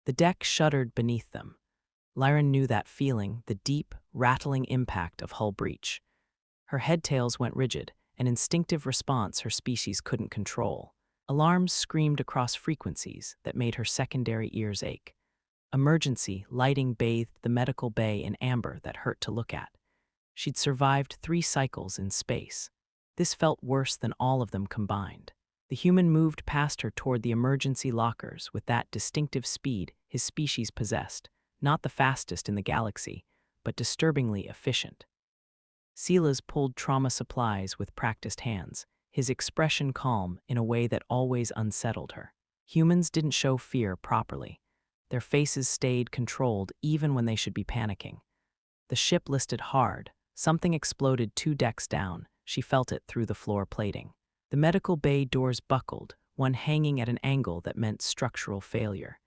The deck shuddered beneath them. Lyran knew that feeling, the deep, rattling impact of hull breach. Her head-tails went rigid, an instinctive response her species couldn't control. Alarms screamed across frequencies that made her secondary ears ache. Emergency lighting bathed the medical bay in amber that hurt to look at. She'd survived 3 cycles in space. This felt worse than all of them combined. The human moved past her toward the emergency lockers with that distinctive speed his species possessed, not the fastest in the galaxy, but disturbingly efficient. Silas pulled trauma supplies with practiced hands, his expression calm in a way that always unsettled her. Humans didn't show fear properly. Their faces stayed controlled even when they should be panicking. The ship listed hard. Something exploded 2 decks down. She felt it through the floor plating. The medical bay doors buckled, one hanging at an angle that meant structural failure.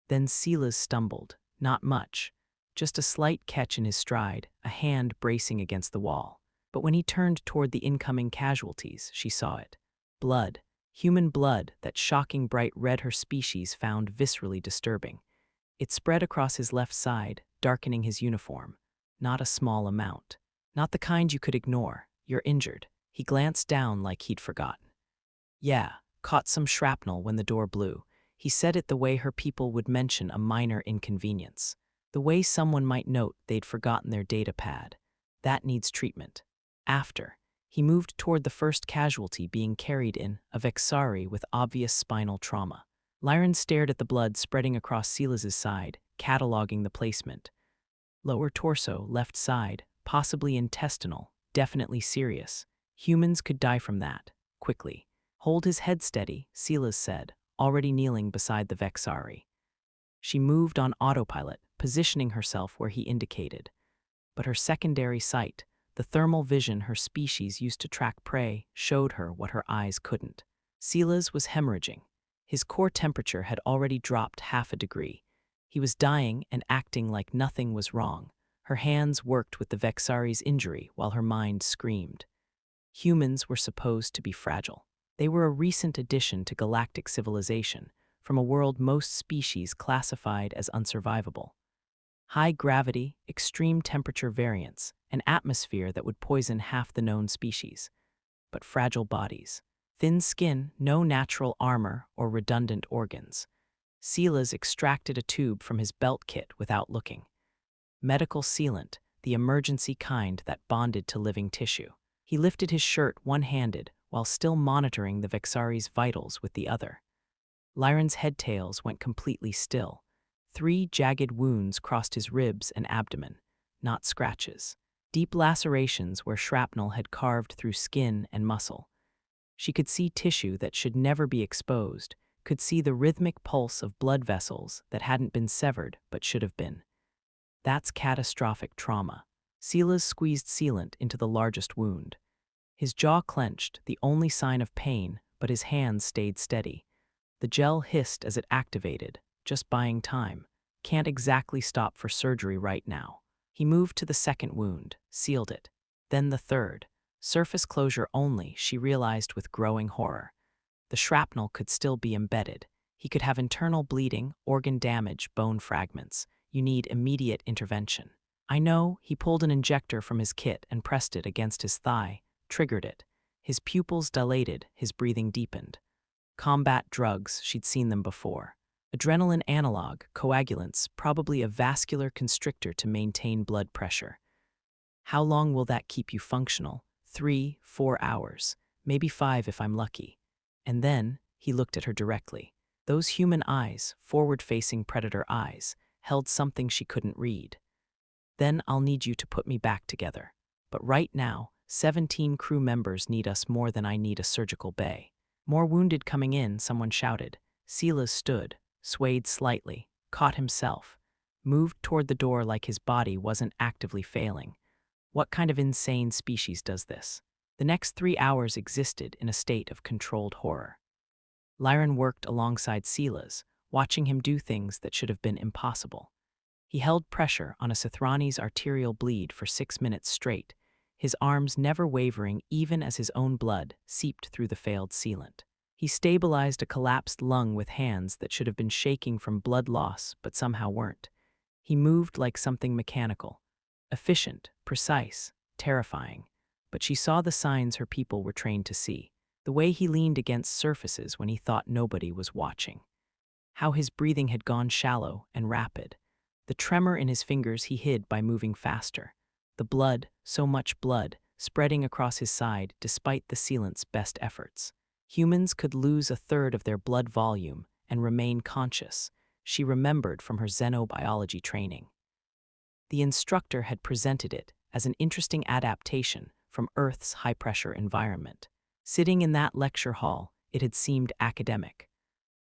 Then Silas stumbled. Not much. Just a slight catch in his stride, a hand bracing against the wall. But when he turned toward the incoming casualties, she saw it. Blood. Human blood that shocking bright red her species found viscerally disturbing. It spread across his left side, darkening his uniform. Not a small amount. Not the kind you could ignore. You're injured. He glanced down like he'd forgotten. Yeah, caught some shrapnel when the door blew. He said it the way her people would mention a minor inconvenience. The way someone might note they'd forgotten their data pad. That needs treatment. After, he moved toward the first casualty being carried in, a Vexari with obvious spinal trauma. Lyran stared at the blood spreading across Silas's side, cataloging the placement. Lower torso, left side, possibly intestinal, definitely serious. Humans could die from that, quickly. Hold his head steady, Silas said, already kneeling beside the Vexari. She moved on autopilot, positioning herself where he indicated. But her secondary sight, the thermal vision her species used to track prey, showed her what her eyes couldn't. Silas was hemorrhaging. His core temperature had already dropped 0.5 degree. He was dying and acting like nothing was wrong. Her hands worked with the Vexari's injury while her mind screamed. Humans were supposed to be fragile. They were a recent addition to galactic civilization, from a world most species classified as unsurvivable. High gravity, extreme temperature variance, an atmosphere that would poison half the known species. But fragile bodies. Thin skin, no natural armor or redundant organs. Silas extracted a tube from his belt kit without looking. Medical sealant, the emergency kind that bonded to living tissue. He lifted his shirt one-handed while still monitoring the Vexari's vitals with the other. Lyran's head-tails went completely still. 3 jagged wounds crossed his ribs and abdomen, not scratches. Deep lacerations where shrapnel had carved through skin and muscle. She could see tissue that should never be exposed, could see the rhythmic pulse of blood vessels that hadn't been severed but should have been. That's catastrophic trauma. Silas squeezed sealant into the largest wound. His jaw clenched, the only sign of pain, but his hands stayed steady. The gel hissed as it activated, just buying time. Can't exactly stop for surgery right now. He moved to the second wound, sealed it. Then the third. Surface closure only, she realized with growing horror. The shrapnel could still be embedded. He could have internal bleeding, organ damage, bone fragments. You need immediate intervention. I know. He pulled an injector from his kit and pressed it against his thigh, triggered it. His pupils dilated, his breathing deepened. Combat drugs, she'd seen them before. Adrenaline analog, coagulants, probably a vascular constrictor to maintain blood pressure. How long will that keep you functional? 3, 4 hours, maybe 5 if I'm lucky. And then, he looked at her directly. Those human eyes, forward-facing predator eyes, held something she couldn't read. Then I'll need you to put me back together. But right now, 17 crew members need us more than I need a surgical bay. More wounded coming in, someone shouted. Silas stood, swayed slightly, caught himself, moved toward the door like his body wasn't actively failing. What kind of insane species does this? The next 3 hours existed in a state of controlled horror. Lyran worked alongside Silas, watching him do things that should have been impossible. He held pressure on a Sithrani's arterial bleed for 6 minutes straight, his arms never wavering even as his own blood seeped through the failed sealant. He stabilized a collapsed lung with hands that should have been shaking from blood loss but somehow weren't. He moved like something mechanical. Efficient, precise, terrifying. But she saw the signs her people were trained to see. The way he leaned against surfaces when he thought nobody was watching. How his breathing had gone shallow and rapid. The tremor in his fingers he hid by moving faster. The blood, so much blood, spreading across his side despite the sealant's best efforts. Humans could lose a third of their blood volume and remain conscious, she remembered from her xenobiology training. The instructor had presented it as an interesting adaptation from Earth's high-pressure environment. Sitting in that lecture hall, it had seemed academic.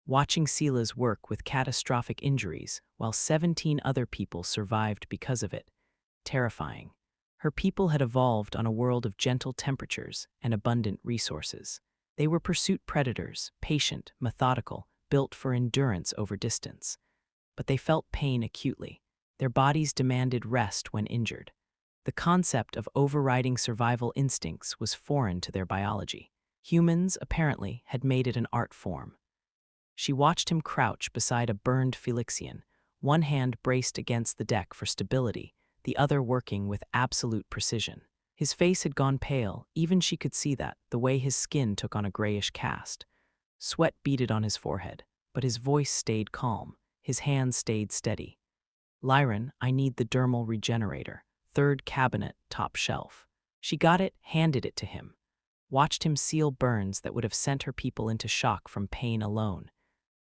Watching Sela's work with catastrophic injuries while 17 other people survived because of it. Terrifying. Her people had evolved on a world of gentle temperatures and abundant resources. They were pursuit predators, patient, methodical, built for endurance over distance. But they felt pain acutely. Their bodies demanded rest when injured. The concept of overriding survival instincts was foreign to their biology. Humans, apparently, had made it an art form. She watched him crouch beside a burned Felixian, one hand braced against the deck for stability, the other working with absolute precision. His face had gone pale, even she could see that, the way his skin took on a grayish cast. Sweat beaded on his forehead, but his voice stayed calm, his hands stayed steady. "Lyran, I need the dermal regenerator, third cabinet, top shelf." She got it, handed it to him. Watched him seal burns that would have sent her people into shock from pain alone.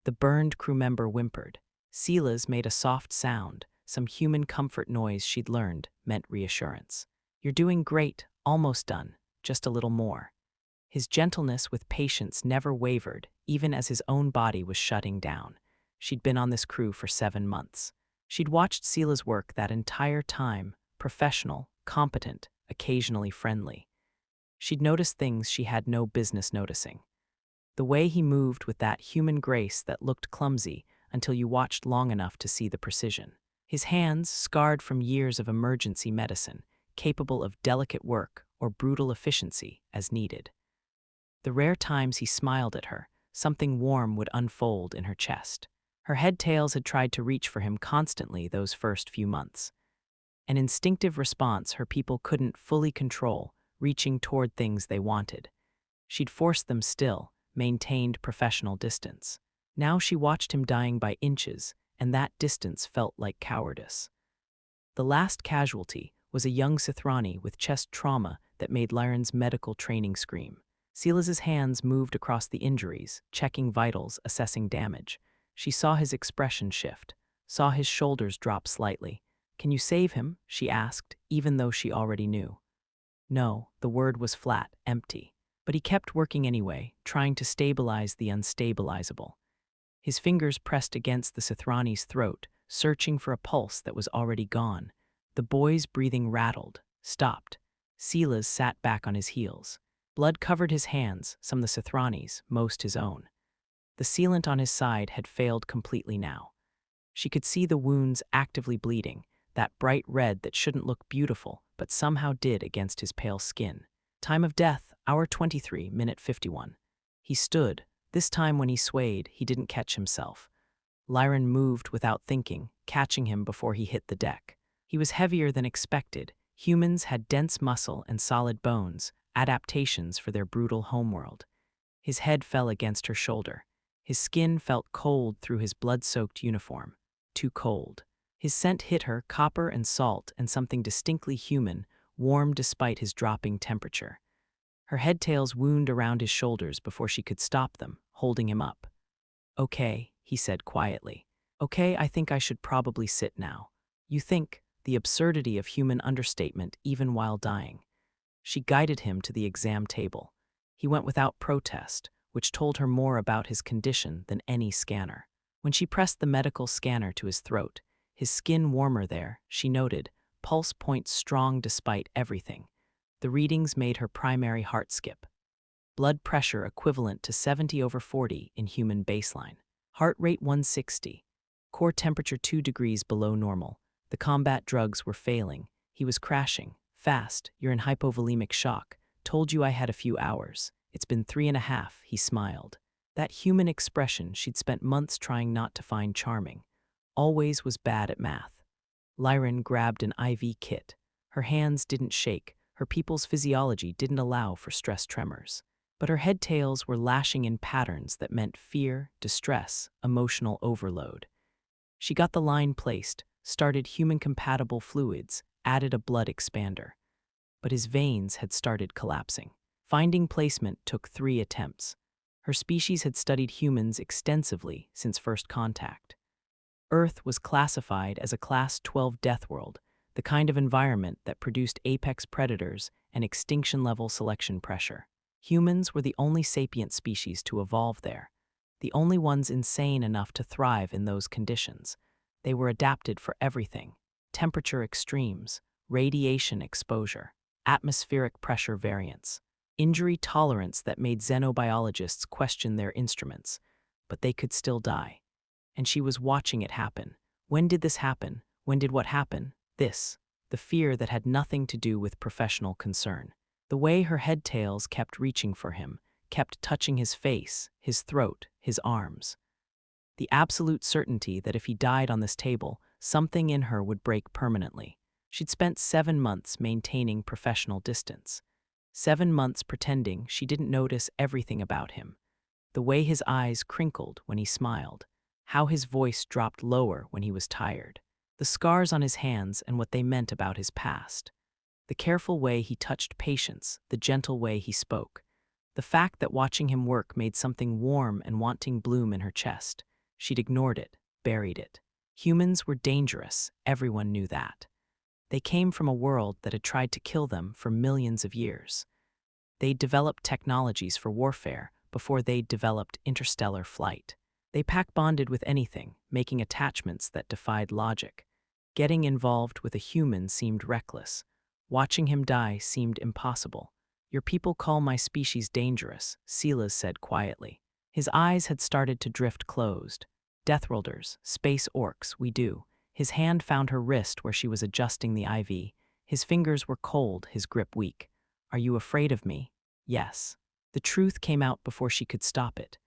The burned crew member whimpered. Sela's made a soft sound, some human comfort noise she'd learned, meant reassurance. "You're doing great, almost done, just a little more." His gentleness with patience never wavered, even as his own body was shutting down. She'd been on this crew for 7 months. She'd watched Sela's work that entire time, professional, competent, occasionally friendly. She'd noticed things she had no business noticing. The way he moved with that human grace that looked clumsy until you watched long enough to see the precision. His hands, scarred from years of emergency medicine, capable of delicate work or brutal efficiency as needed. The rare times he smiled at her, something warm would unfold in her chest. Her head tails had tried to reach for him constantly those first few months. An instinctive response her people couldn't fully control, reaching toward things they wanted. She'd forced them still, maintained professional distance. Now she watched him dying by inches, and that distance felt like cowardice. The last casualty was a young Sithrani with chest trauma that made Lyran's medical training scream. Sela's hands moved across the injuries, checking vitals, assessing damage. She saw his expression shift, saw his shoulders drop slightly. "Can you save him?" she asked, even though she already knew. No, the word was flat, empty. But he kept working anyway, trying to stabilize the unstabilizable. His fingers pressed against the Sithrani's throat, searching for a pulse that was already gone. The boy's breathing rattled, stopped. Sela's sat back on his heels. Blood covered his hands, some the Sithrani's, most his own. The sealant on his side had failed completely now. She could see the wounds actively bleeding, that bright red that shouldn't look beautiful, but somehow did against his pale skin. Time of death, hour 23, minute 51. He stood. This time when he swayed, he didn't catch himself. Lyran moved without thinking, catching him before he hit the deck. He was heavier than expected. Humans had dense muscle and solid bones, adaptations for their brutal homeworld. His head fell against her shoulder. His skin felt cold through his blood-soaked uniform. Too cold. His scent hit her, copper and salt and something distinctly human, warm despite his dropping temperature. Her head tails wound around his shoulders before she could stop them, holding him up. "Okay," he said quietly. "Okay, I think I should probably sit now." "You think?" The absurdity of human understatement even while dying. She guided him to the exam table. He went without protest, which told her more about his condition than any scanner. When she pressed the medical scanner to his throat, his skin warmer there, she noted, pulse points strong despite everything. The readings made her primary heart skip. Blood pressure equivalent to 70/40 in human baseline. Heart rate 160. Core temperature 2 degrees below normal. The combat drugs were failing. He was crashing. "Fast, you're in hypovolemic shock. Told you I had a few hours. It's been 3.5, he smiled. That human expression she'd spent months trying not to find charming, always was bad at math. Lyran grabbed an IV kit. Her hands didn't shake, her people's physiology didn't allow for stress tremors. But her head tails were lashing in patterns that meant fear, distress, emotional overload. She got the line placed, started human-compatible fluids, added a blood expander. But his veins had started collapsing. Finding placement took 3 attempts. Her species had studied humans extensively since first contact. Earth was classified as a Class 12 death world, the kind of environment that produced apex predators and extinction-level selection pressure. Humans were the only sapient species to evolve there, the only ones insane enough to thrive in those conditions. They were adapted for everything: temperature extremes, radiation exposure, atmospheric pressure variance, injury tolerance that made xenobiologists question their instruments, but they could still die. And she was watching it happen. When did this happen? When did what happen? This, the fear that had nothing to do with professional concern. The way her head tails kept reaching for him, kept touching his face, his throat, his arms. The absolute certainty that if he died on this table, something in her would break permanently. She'd spent 7 months maintaining professional distance. 7 months pretending she didn't notice everything about him. The way his eyes crinkled when he smiled, how his voice dropped lower when he was tired, the scars on his hands and what they meant about his past, the careful way he touched patients, the gentle way he spoke, the fact that watching him work made something warm and wanting bloom in her chest. She'd ignored it, buried it. Humans were dangerous, everyone knew that. They came from a world that had tried to kill them for millions of years. They'd developed technologies for warfare before they'd developed interstellar flight. They pack-bonded with anything, making attachments that defied logic. Getting involved with a human seemed reckless. Watching him die seemed impossible. "Your people call my species dangerous," Silas said quietly. His eyes had started to drift closed. "Deathworlders, space orcs, we do." His hand found her wrist where she was adjusting the IV. His fingers were cold, his grip weak. "Are you afraid of me?" "Yes." The truth came out before she could stop it.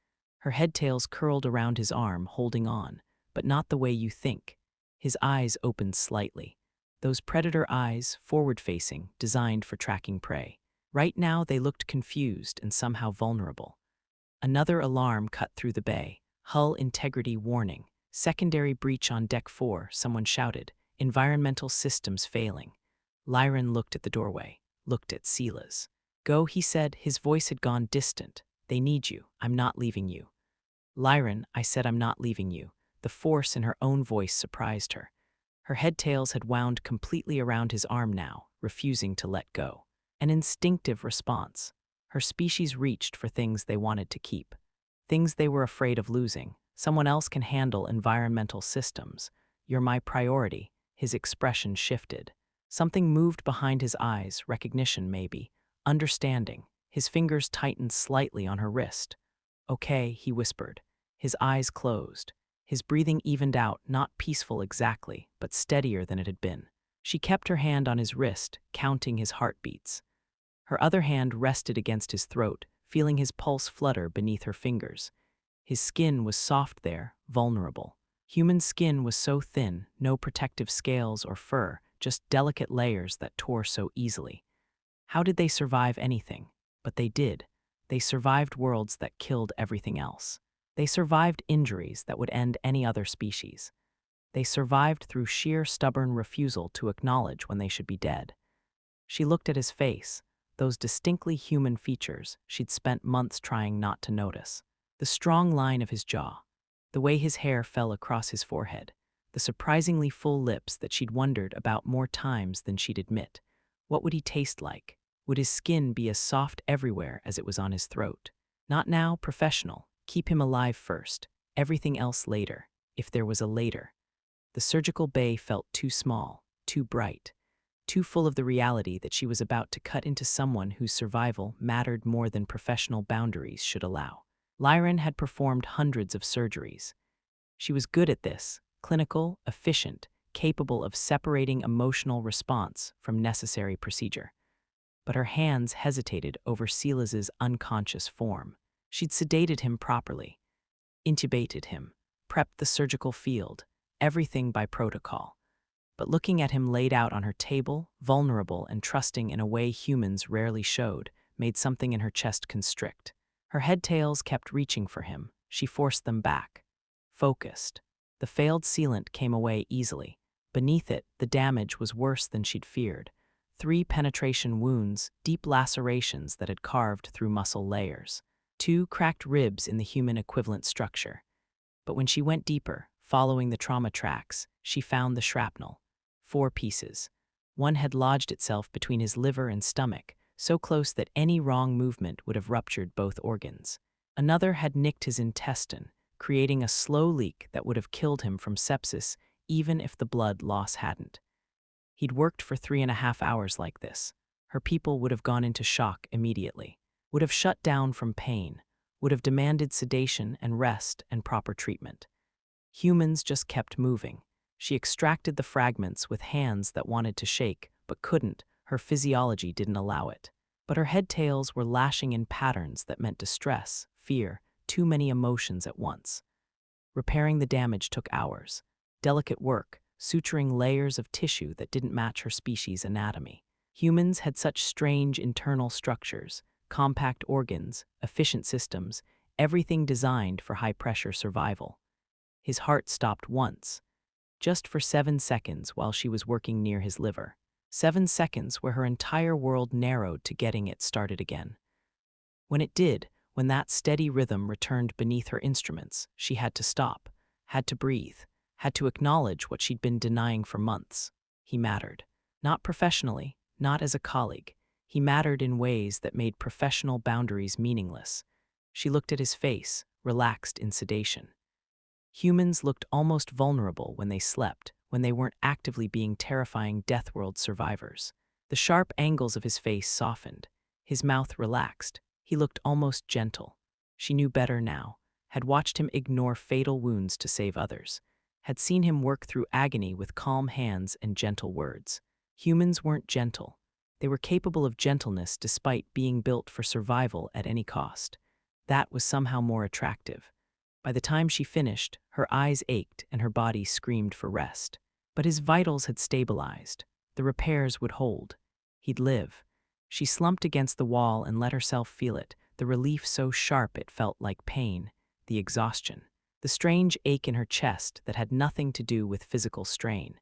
Her head tails curled around his arm, holding on, but not the way you think. His eyes opened slightly. Those predator eyes, forward-facing, designed for tracking prey. Right now they looked confused and somehow vulnerable. Another alarm cut through the bay. Hull integrity warning. Secondary breach on Deck 4, someone shouted. Environmental systems failing. Lyran looked at the doorway, looked at Silas. "Go," he said. His voice had gone distant. "They need you. I'm not leaving you." "Lyran," I said, "I'm not leaving you." The force in her own voice surprised her. Her head tails had wound completely around his arm now, refusing to let go. An instinctive response. Her species reached for things they wanted to keep. Things they were afraid of losing. "Someone else can handle environmental systems. You're my priority." His expression shifted. Something moved behind his eyes, recognition maybe, understanding. His fingers tightened slightly on her wrist. "Okay," he whispered. His eyes closed. His breathing evened out, not peaceful exactly, but steadier than it had been. She kept her hand on his wrist, counting his heartbeats. Her other hand rested against his throat, feeling his pulse flutter beneath her fingers. His skin was soft there, vulnerable. Human skin was so thin, no protective scales or fur, just delicate layers that tore so easily. How did they survive anything? But they did. They survived worlds that killed everything else. They survived injuries that would end any other species. They survived through sheer stubborn refusal to acknowledge when they should be dead. She looked at his face, those distinctly human features she'd spent months trying not to notice. The strong line of his jaw, the way his hair fell across his forehead, the surprisingly full lips that she'd wondered about more times than she'd admit. What would he taste like? Would his skin be as soft everywhere as it was on his throat? Not now, professional. Keep him alive first. Everything else later, if there was a later. The surgical bay felt too small, too bright, too full of the reality that she was about to cut into someone whose survival mattered more than professional boundaries should allow. Lyran had performed hundreds of surgeries. She was good at this, clinical, efficient, capable of separating emotional response from necessary procedure. But her hands hesitated over Silas's unconscious form. She'd sedated him properly, intubated him, prepped the surgical field, everything by protocol. But looking at him laid out on her table, vulnerable and trusting in a way humans rarely showed, made something in her chest constrict. Her head tails kept reaching for him. She forced them back. Focused. The failed sealant came away easily. Beneath it, the damage was worse than she'd feared. 3 penetration wounds, deep lacerations that had carved through muscle layers. 2 cracked ribs in the human equivalent structure. But when she went deeper, following the trauma tracks, she found the shrapnel. 4 pieces. One had lodged itself between his liver and stomach, so close that any wrong movement would have ruptured both organs. Another had nicked his intestine, creating a slow leak that would have killed him from sepsis even if the blood loss hadn't. He'd worked for 3.5 hours like this. Her people would have gone into shock immediately, would have shut down from pain, would have demanded sedation and rest and proper treatment. Humans just kept moving. She extracted the fragments with hands that wanted to shake, but couldn't. Her physiology didn't allow it. But her head tails were lashing in patterns that meant distress, fear, too many emotions at once. Repairing the damage took hours. Delicate work, suturing layers of tissue that didn't match her species' anatomy. Humans had such strange internal structures, compact organs, efficient systems, everything designed for high-pressure survival. His heart stopped once, just for 7 seconds while she was working near his liver. 7 seconds where her entire world narrowed to getting it started again. When it did, when that steady rhythm returned beneath her instruments, she had to stop, had to breathe, had to acknowledge what she'd been denying for months. He mattered. Not professionally, not as a colleague. He mattered in ways that made professional boundaries meaningless. She looked at his face, relaxed in sedation. Humans looked almost vulnerable when they slept, when they weren't actively being terrifying death world survivors. The sharp angles of his face softened. His mouth relaxed. He looked almost gentle. She knew better now, had watched him ignore fatal wounds to save others, had seen him work through agony with calm hands and gentle words. Humans weren't gentle. They were capable of gentleness despite being built for survival at any cost. That was somehow more attractive. By the time she finished, her eyes ached and her body screamed for rest. But his vitals had stabilized. The repairs would hold. He'd live. She slumped against the wall and let herself feel it, the relief so sharp it felt like pain, the exhaustion, the strange ache in her chest that had nothing to do with physical strain.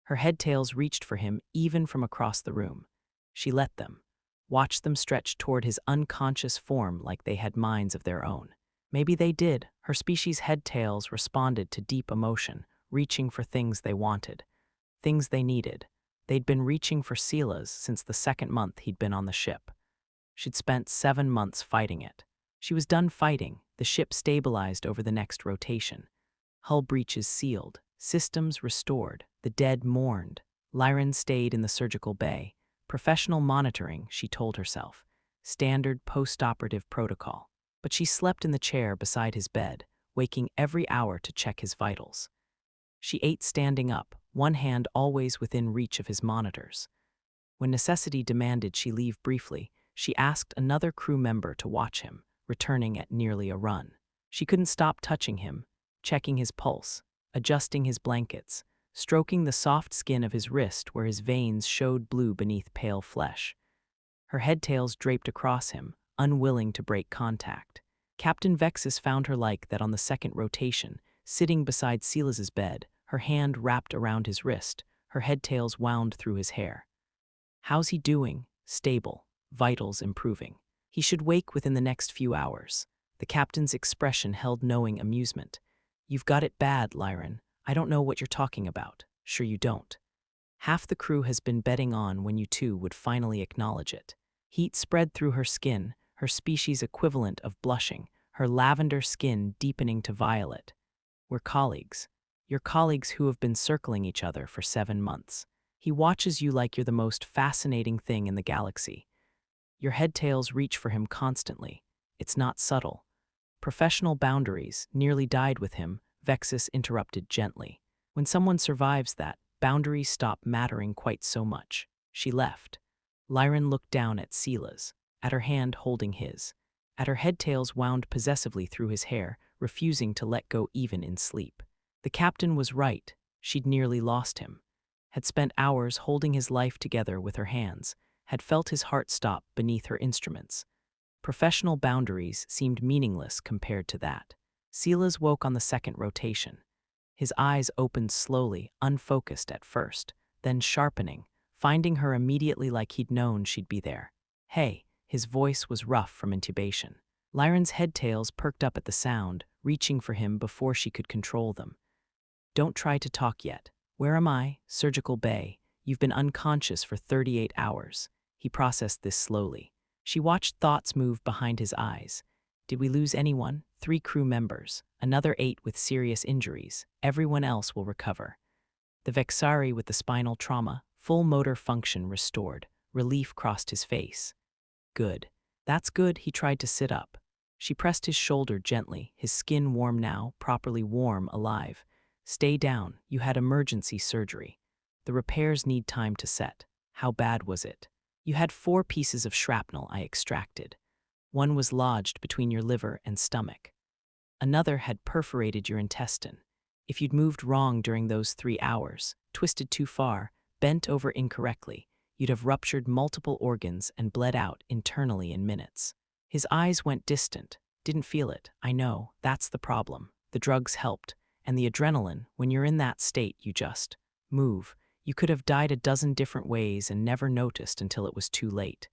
Her head tails reached for him even from across the room. She let them, watched them stretch toward his unconscious form like they had minds of their own. Maybe they did. Her species' head tails responded to deep emotion, reaching for things they wanted, things they needed. They'd been reaching for Sela's since the 2nd month he'd been on the ship. She'd spent 7 months fighting it. She was done fighting. The ship stabilized over the next rotation. Hull breaches sealed, systems restored, the dead mourned. Lyran stayed in the surgical bay. Professional monitoring, she told herself. Standard post-operative protocol. But she slept in the chair beside his bed, waking every hour to check his vitals. She ate standing up, one hand always within reach of his monitors. When necessity demanded she leave briefly, she asked another crew member to watch him, returning at nearly a run. She couldn't stop touching him, checking his pulse, adjusting his blankets, stroking the soft skin of his wrist where his veins showed blue beneath pale flesh. Her head tails draped across him, unwilling to break contact. Captain Vexus found her like that on the 2nd rotation, sitting beside Silas's bed, her hand wrapped around his wrist, her head tails wound through his hair. How's he doing? Stable. Vitals improving. He should wake within the next few hours. The captain's expression held knowing amusement. You've got it bad, Lyran. I don't know what you're talking about. Sure you don't. Half the crew has been betting on when you two would finally acknowledge it. Heat spread through her skin, her species equivalent of blushing, her lavender skin deepening to violet. We're colleagues. You're colleagues who have been circling each other for 7 months. He watches you like you're the most fascinating thing in the galaxy. Your head tails reach for him constantly. It's not subtle. Professional boundaries nearly died with him, Vexus interrupted gently. When someone survives that, boundaries stop mattering quite so much. She left. Lyran looked down at Sila's, at her hand holding his. At her head-tails wound possessively through his hair, refusing to let go even in sleep. The captain was right. She'd nearly lost him. Had spent hours holding his life together with her hands, had felt his heart stop beneath her instruments. Professional boundaries seemed meaningless compared to that. Silas woke on the second rotation. His eyes opened slowly, unfocused at first, then sharpening, finding her immediately like he'd known she'd be there. "Hey," his voice was rough from intubation. Lyron's head-tails perked up at the sound, reaching for him before she could control them. "Don't try to talk yet. Where am I? Surgical bay. You've been unconscious for 38 hours. He processed this slowly. She watched thoughts move behind his eyes. Did we lose anyone? 3 crew members. Another 8 with serious injuries. Everyone else will recover. The Vexari with the spinal trauma, full motor function restored. Relief crossed his face. Good. That's good. He tried to sit up. She pressed his shoulder gently, his skin warm now, properly warm, alive. Stay down. You had emergency surgery. The repairs need time to set. How bad was it? You had 4 pieces of shrapnel I extracted. One was lodged between your liver and stomach. Another had perforated your intestine. If you'd moved wrong during those 3 hours, twisted too far, bent over incorrectly, you'd have ruptured multiple organs and bled out internally in minutes. His eyes went distant. Didn't feel it. I know. That's the problem. The drugs helped. And the adrenaline, when you're in that state, you just move. You could have died a dozen different ways and never noticed until it was too late.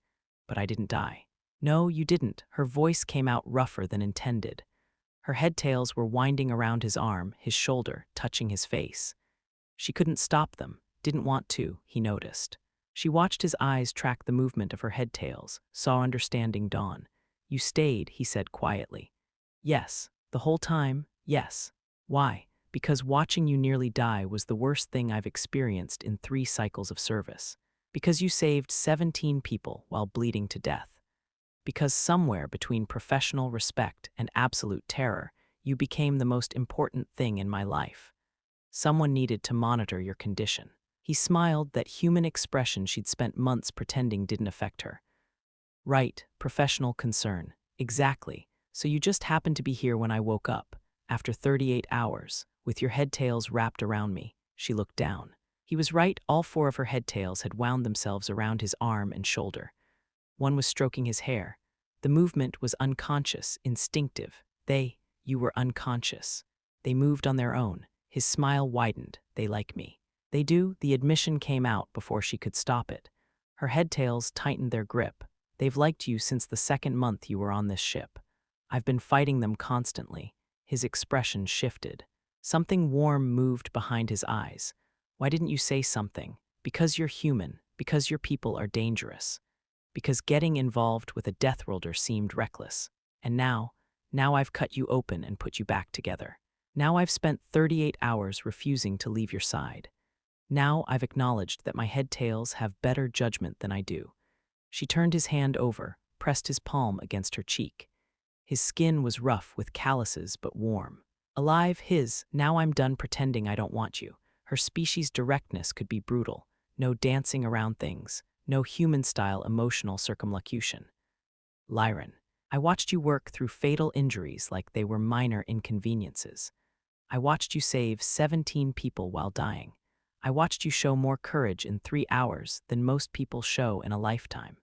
But I didn't die. No, you didn't. Her voice came out rougher than intended. Her head-tails were winding around his arm, his shoulder, touching his face. She couldn't stop them, didn't want to, he noticed. She watched his eyes track the movement of her head-tails, saw understanding dawn. You stayed, he said quietly. Yes. The whole time, yes. Why? Because watching you nearly die was the worst thing I've experienced in 3 cycles of service. Because you saved 17 people while bleeding to death. Because somewhere between professional respect and absolute terror, you became the most important thing in my life. Someone needed to monitor your condition. He smiled, that human expression she'd spent months pretending didn't affect her. Right, professional concern. Exactly. So you just happened to be here when I woke up, after 38 hours. With your head-tails wrapped around me. She looked down. He was right, all 4 of her head-tails had wound themselves around his arm and shoulder. One was stroking his hair. The movement was unconscious, instinctive. You were unconscious. They moved on their own. His smile widened. They like me. They do. The admission came out before she could stop it. Her head-tails tightened their grip. They've liked you since the 2nd month you were on this ship. I've been fighting them constantly. His expression shifted. Something warm moved behind his eyes. Why didn't you say something? Because you're human. Because your people are dangerous. Because getting involved with a death roller seemed reckless. And now I've cut you open and put you back together. Now I've spent 38 hours refusing to leave your side. Now I've acknowledged that my head-tails have better judgment than I do. She turned his hand over, pressed his palm against her cheek. His skin was rough with calluses but warm. Alive, his. Now I'm done pretending I don't want you. Her species' directness could be brutal. No dancing around things. No human-style emotional circumlocution. Lyron, I watched you work through fatal injuries like they were minor inconveniences. I watched you save 17 people while dying. I watched you show more courage in 3 hours than most people show in a lifetime.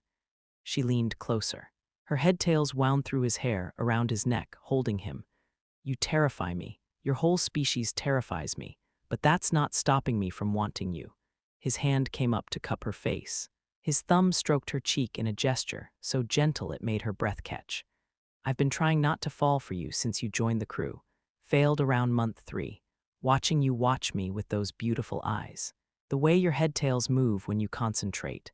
She leaned closer. Her head-tails wound through his hair, around his neck, holding him. You terrify me. Your whole species terrifies me. But that's not stopping me from wanting you. His hand came up to cup her face. His thumb stroked her cheek in a gesture, so gentle it made her breath catch. I've been trying not to fall for you since you joined the crew. Failed around month 3. Watching you watch me with those beautiful eyes. The way your head-tails move when you concentrate.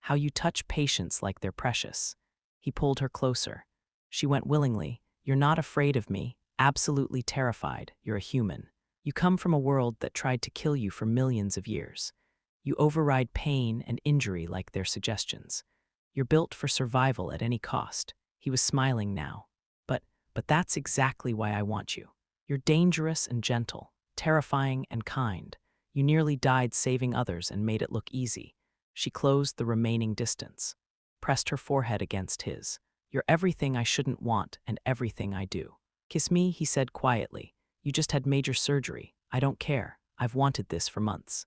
How you touch patients like they're precious. He pulled her closer. She went willingly. You're not afraid of me. Absolutely terrified. You're a human. You come from a world that tried to kill you for millions of years. You override pain and injury like their suggestions. You're built for survival at any cost. He was smiling now. But that's exactly why I want you. You're dangerous and gentle, terrifying and kind. You nearly died saving others and made it look easy. She closed the remaining distance, pressed her forehead against his. You're everything I shouldn't want and everything I do. Kiss me, he said quietly. You just had major surgery. I don't care. I've wanted this for months.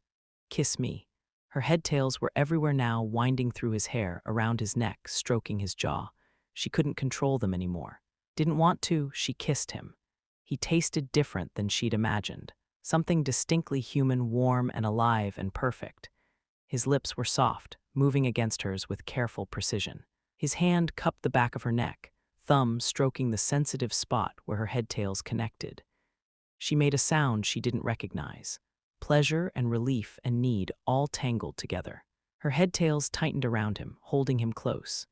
Kiss me. Her head tails were everywhere now, winding through his hair, around his neck, stroking his jaw. She couldn't control them anymore. Didn't want to, she kissed him. He tasted different than she'd imagined. Something distinctly human, warm and alive and perfect. His lips were soft, moving against hers with careful precision. His hand cupped the back of her neck, thumb stroking the sensitive spot where her head tails connected. She made a sound she didn't recognize. Pleasure and relief and need all tangled together. Her head tails tightened around him, holding him close.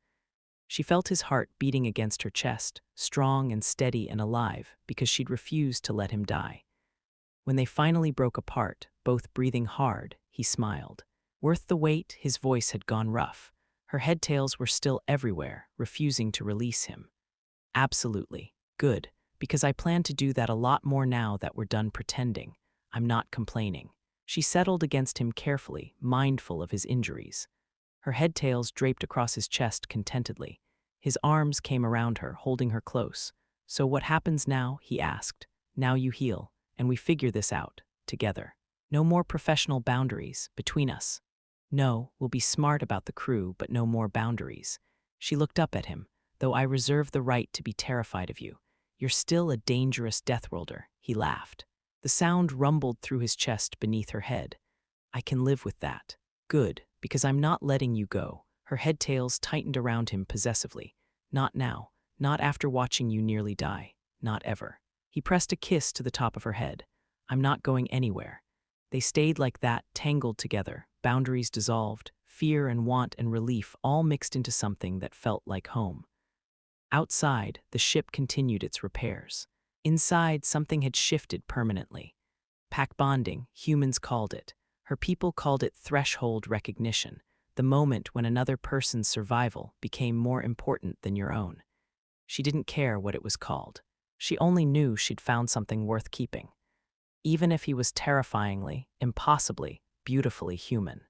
She felt his heart beating against her chest, strong and steady and alive, because she'd refused to let him die. When they finally broke apart, both breathing hard, he smiled. Worth the wait, his voice had gone rough. Her head tails were still everywhere, refusing to release him. Absolutely. Good, because I plan to do that a lot more now that we're done pretending. I'm not complaining. She settled against him carefully, mindful of his injuries. Her head tails draped across his chest contentedly. His arms came around her, holding her close. So what happens now? He asked. Now you heal, and we figure this out, together. No more professional boundaries between us. No, we'll be smart about the crew, but no more boundaries. She looked up at him. Though I reserve the right to be terrified of you, you're still a dangerous deathworlder, he laughed. The sound rumbled through his chest beneath her head. I can live with that. Good, because I'm not letting you go. Her head tails tightened around him possessively. Not now, not after watching you nearly die, not ever. He pressed a kiss to the top of her head. I'm not going anywhere. They stayed like that, tangled together, boundaries dissolved, fear and want and relief all mixed into something that felt like home. Outside, the ship continued its repairs. Inside, something had shifted permanently. Pack bonding, humans called it. Her people called it threshold recognition, the moment when another person's survival became more important than your own. She didn't care what it was called. She only knew she'd found something worth keeping, even if he was terrifyingly, impossibly, beautifully human.